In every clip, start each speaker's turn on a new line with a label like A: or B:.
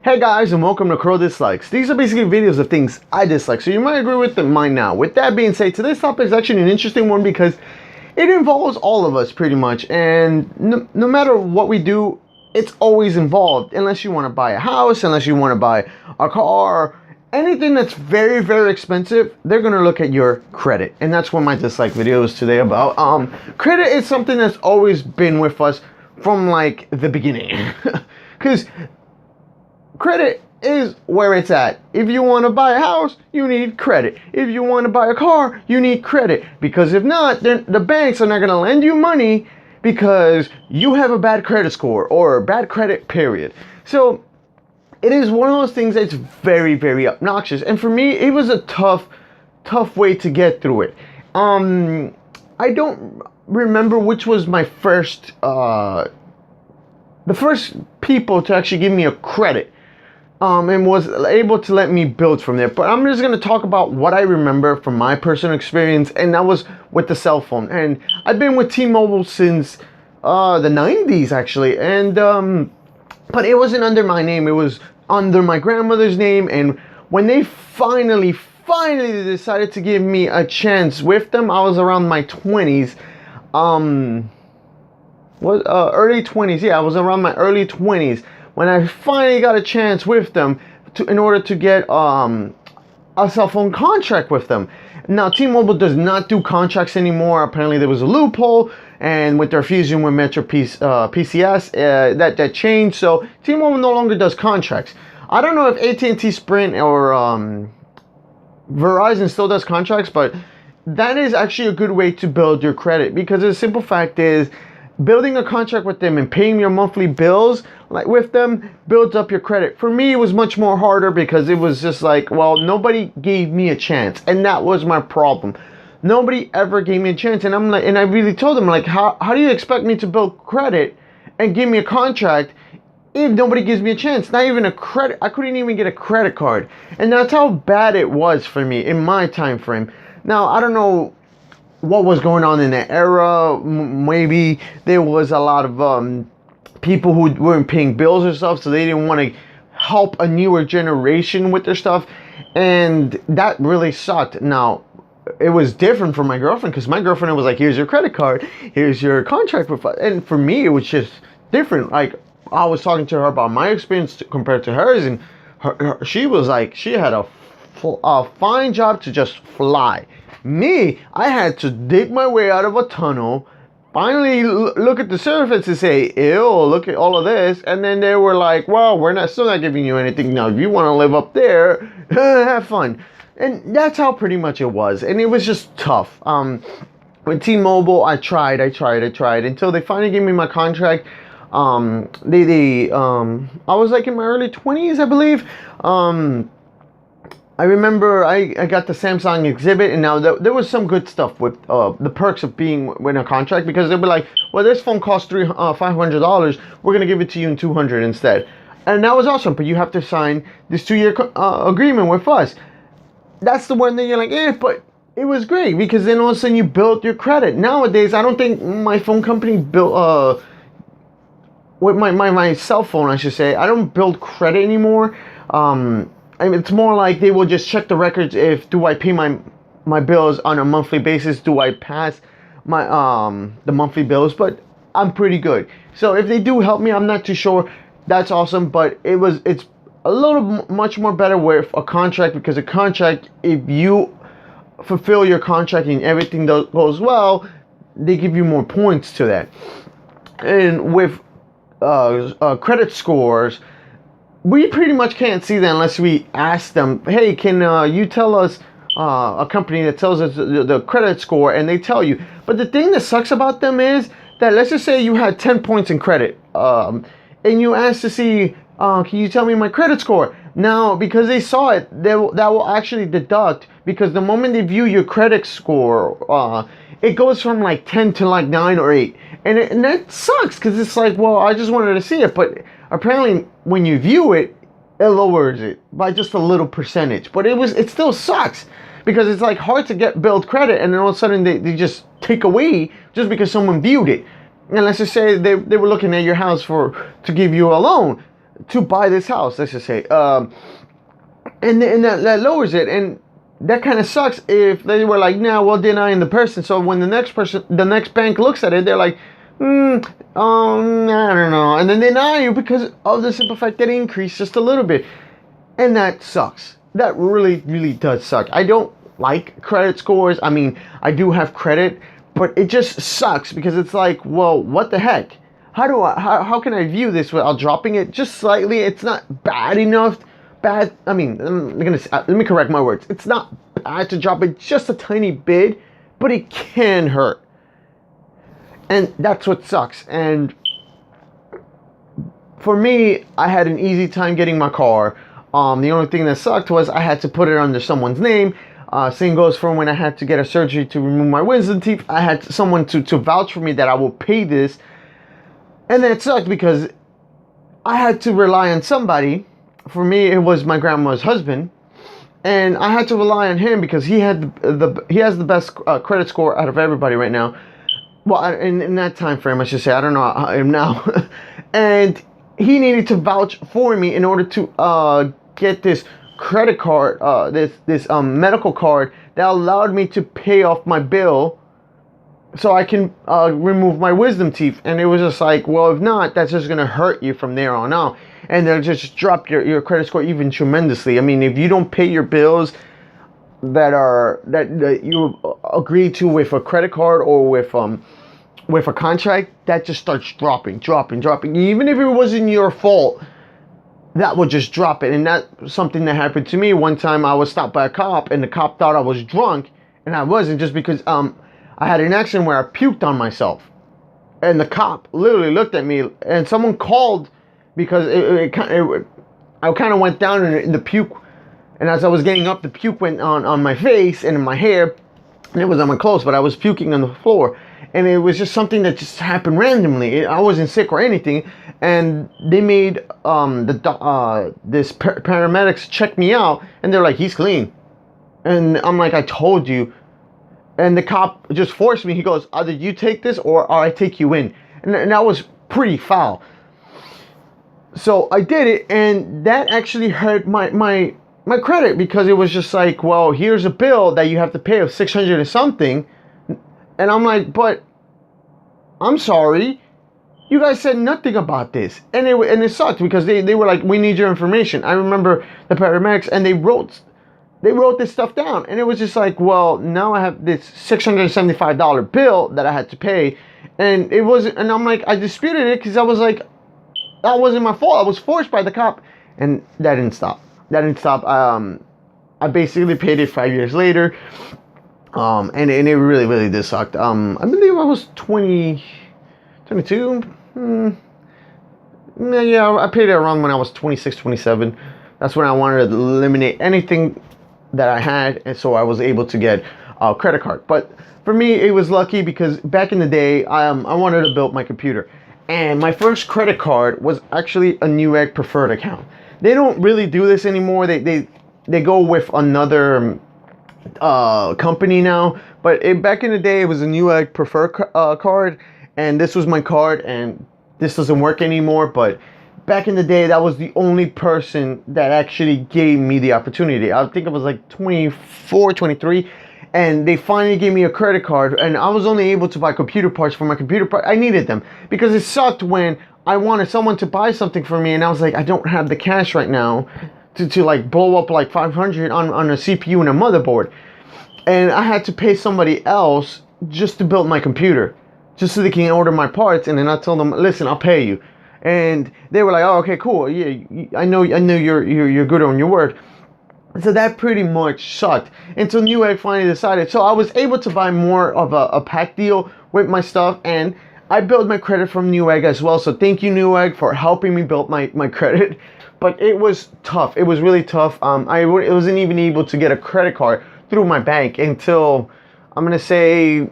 A: Hey guys, and welcome to Crow Dislikes. These are basically videos of things I dislike, so you might agree with mine now. With that being said, today's topic is actually an interesting one because it involves all of us pretty much, and no matter what we do, it's always involved. Unless you want to buy a house, unless you want to buy a car, anything that's very, very expensive, they're going to look at your credit. And that's what my dislike video is today about. Credit is something that's always been with us from like the beginning. Because credit is where it's at. If you want to buy a house, you need credit. If you want to buy a car, you need credit. Because if not, then the banks are not going to lend you money because you have a bad credit score or bad credit, period. So it is one of those things that's very, very obnoxious. And for me, it was a tough way to get through it. I don't remember which was my first, the first people to actually give me a credit. And was able to let me build from there. But I'm just going to talk about what I remember from my personal experience, and that was with the cell phone. And I've been with T-Mobile since the 90s, actually. And but it wasn't under my name. It was under my grandmother's name. And when they finally decided to give me a chance with them, I was around my 20s. Early 20s. Yeah, I was around my early 20s. When I finally got a chance with them in order to get a cell phone contract with them. Now, T-Mobile does not do contracts anymore. Apparently, there was a loophole, and with their fusion with Metro PCS, that changed. So T-Mobile no longer does contracts. I don't know if AT&T, Sprint, or Verizon still does contracts, but that is actually a good way to build your credit, because the simple fact is, building a contract with them and paying your monthly bills like with them builds up your credit. For me, it was much more harder because it was just like, well, nobody gave me a chance, and that was my problem. Nobody ever gave me a chance, and I'm like, and I really told them, like, how do you expect me to build credit and give me a contract if nobody gives me a chance? Not even a credit. I couldn't even get a credit card, and that's how bad it was for me in my time frame. Now, I don't know what was going on in that era. Maybe there was a lot of people who weren't paying bills or stuff, so they didn't want to help a newer generation with their stuff, and that really sucked. Now, it was different for my girlfriend, because my girlfriend was like, here's your credit card, here's your contract with us. And for me, it was just different. Like, I was talking to her about my experience compared to hers, and she was like, she had a fine job to just fly. Me, I had to dig my way out of a tunnel, finally look at the surface and say, ew, look at all of this. And then they were like, well, we're still not giving you anything. Now, if you want to live up there, have fun. And that's how pretty much it was. And it was just tough. With T-Mobile, I tried until they finally gave me my contract. I was like in my early 20s, I believe. I remember I got the Samsung Exhibit, and now there was some good stuff with the perks of being in a contract, because they'll be like, well, this phone costs $500, we're going to give it to you in $200 instead. And that was awesome, but you have to sign this 2-year agreement with us. That's the one that you're like, but it was great, because then all of a sudden you built your credit. Nowadays, I don't think my phone company built, with my cell phone, I should say, I don't build credit anymore. I mean, it's more like they will just check the records. Do I pay my bills on a monthly basis? Do I pass my the monthly bills? But I'm pretty good. So if they do help me, I'm not too sure. That's awesome. But it's a little much more better with a contract, because a contract, if you fulfill your contract and everything goes well, they give you more points to that. And with credit scores, we pretty much can't see that unless we ask them, hey, can you tell us, a company that tells us the credit score, and they tell you. But the thing that sucks about them is that, let's just say you had 10 points in credit, and you ask to see, can you tell me my credit score? Now, because they saw it, that will actually deduct, because the moment they view your credit score, it goes from like 10 to like 9 or 8. And that sucks, because it's like, well, I just wanted to see it, but apparently when you view it, it lowers it by just a little percentage. But it still sucks, because it's like hard to build credit, and then all of a sudden they just take away just because someone viewed it. And let's just say they were looking at your house to give you a loan. to buy this house. Let's just say, and that lowers it, and that kind of sucks if they were like, nah, well, denying the person. So when the next bank looks at it, they're like, I don't know, and then they deny you because of the simple fact that it increased just a little bit, and that sucks. That really, really does suck. I don't like credit scores. I mean, I do have credit, but it just sucks because it's like, well, what the heck? How can I view this without dropping it just slightly? It's not bad enough. Bad. I mean, let me correct my words. It's not bad to drop it just a tiny bit, but it can hurt, and that's what sucks. And for me, I had an easy time getting my car. The only thing that sucked was I had to put it under someone's name. Same goes for when I had to get a surgery to remove my wisdom teeth. I had someone to vouch for me that I will pay this. And that sucked because I had to rely on somebody. For me, it was my grandma's husband. And I had to rely on him because he has the best credit score out of everybody right now. Well, in that time frame, I should say. I don't know how I am now. And he needed to vouch for me in order to get this credit card, this medical card that allowed me to pay off my bill so I can remove my wisdom teeth. And it was just like, well, if not, that's just going to hurt you from there on out. And they'll just drop your credit score even tremendously. I mean, if you don't pay your bills that you agree to with a credit card or with a contract, that just starts dropping. Even if it wasn't your fault, that would just drop it. And that's something that happened to me. One time I was stopped by a cop, and the cop thought I was drunk, and I wasn't, just because I had an accident where I puked on myself. And the cop literally looked at me, and someone called because I kind of went down in the puke. And as I was getting up, the puke went on my face and in my hair, and it was on my clothes, but I was puking on the floor. And it was just something that just happened randomly. I wasn't sick or anything. And they made this paramedics check me out, and they're like, he's clean. And I'm like, I told you. And the cop just forced me. He goes, either you take this or I take you in. And that was pretty foul. So I did it, and that actually hurt my credit, because it was just like, well, here's a bill that you have to pay of 600 or something. And I'm like, but I'm sorry, you guys said nothing about this. And it sucked because they were like, we need your information. I remember the paramedics, and they wrote this stuff down. And it was just like, well, now I have this $675 bill that I had to pay. And it wasn't, and I'm like, I disputed it because I was like, that wasn't my fault. I was forced by the cop. And that didn't stop. I basically paid it 5 years later. And it really, really did suck. I believe I was 22. Yeah, I paid it around when I was 26, 27. That's when I wanted to eliminate anything that I had, and so I was able to get a credit card. But for me, it was lucky because back in the day, I wanted to build my computer. And my first credit card was actually a Newegg preferred account. They don't really do this anymore. They go with another company now, but back in the day, it was a Newegg preferred card, and this was my card, and this doesn't work anymore. But back in the day, that was the only person that actually gave me the opportunity. I think I was like 24, 23, and they finally gave me a credit card, and I was only able to buy computer parts for my computer part. I needed them because it sucked when I wanted someone to buy something for me, and I was like, I don't have the cash right now to like blow up like 500 on a CPU and a motherboard. And I had to pay somebody else just to build my computer, just so they can order my parts. And then I told them, listen, I'll pay you. And they were like, oh, okay, cool. Yeah, I know you're good on your word. So that pretty much sucked until Newegg finally decided. So I was able to buy more of a pack deal with my stuff, and I built my credit from Newegg as well. So thank you, Newegg, for helping me build my credit. But it was tough. It was really tough. I wasn't even able to get a credit card through my bank until, I'm gonna say,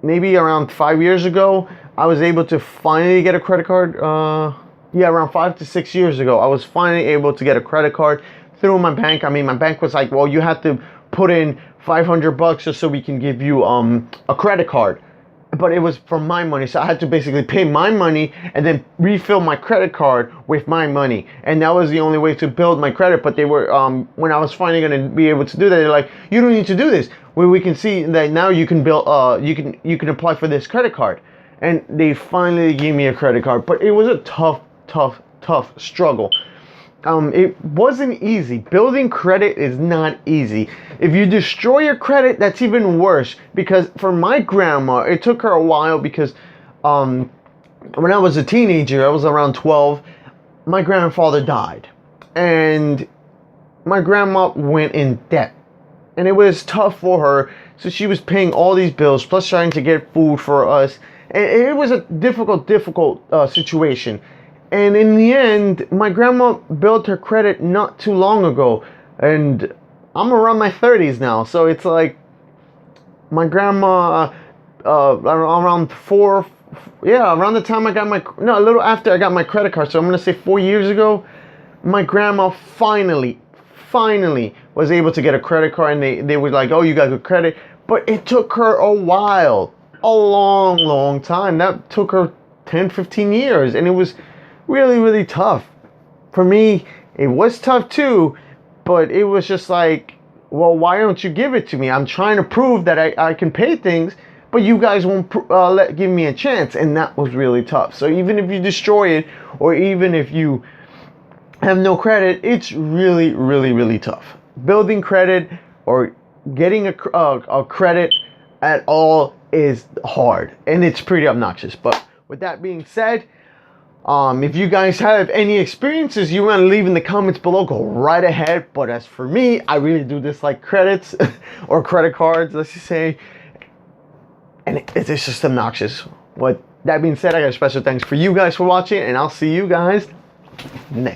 A: maybe around 5 years ago. I was able to finally get a credit card. Around 5 to 6 years ago, I was finally able to get a credit card through my bank. I mean, my bank was like, well, you have to put in $500 just so we can give you a credit card. but it was for my money, so I had to basically pay my money and then refill my credit card with my money, and that was the only way to build my credit. But they were, when I was finally going to be able to do that, they're like, you don't need to do this. Where we can see that now you can build, you can apply for this credit card, and they finally gave me a credit card. But it was a tough struggle. It wasn't easy. Building credit is not easy. If you destroy your credit, that's even worse. Because for my grandma, it took her a while because when I was a teenager, I was around 12, my grandfather died. And my grandma went in debt. And it was tough for her. So she was paying all these bills, plus trying to get food for us. And it was a difficult situation. And in the end, my grandma built her credit not too long ago. And I'm around my 30s now. So it's like my grandma, around around the time I got a little after I got my credit card. So I'm going to say 4 years ago, my grandma finally was able to get a credit card. And they were like, oh, you got good credit. But it took her a while, a long time. That took her 10, 15 years. And it was really tough. For me, it was tough too, but it was just like, well, why don't you give it to me? I'm trying to prove that I can pay things, but you guys won't give me a chance. And that was really tough. So even if you destroy it, or even if you have no credit, it's really tough. Building credit or getting a credit at all is hard, and it's pretty obnoxious. But with that being said, if you guys have any experiences you want to leave in the comments below, go right ahead. But as for me, I really do dislike credits or credit cards, let's just say. And it's just obnoxious. With that being said, I got a special thanks for you guys for watching, and I'll see you guys next.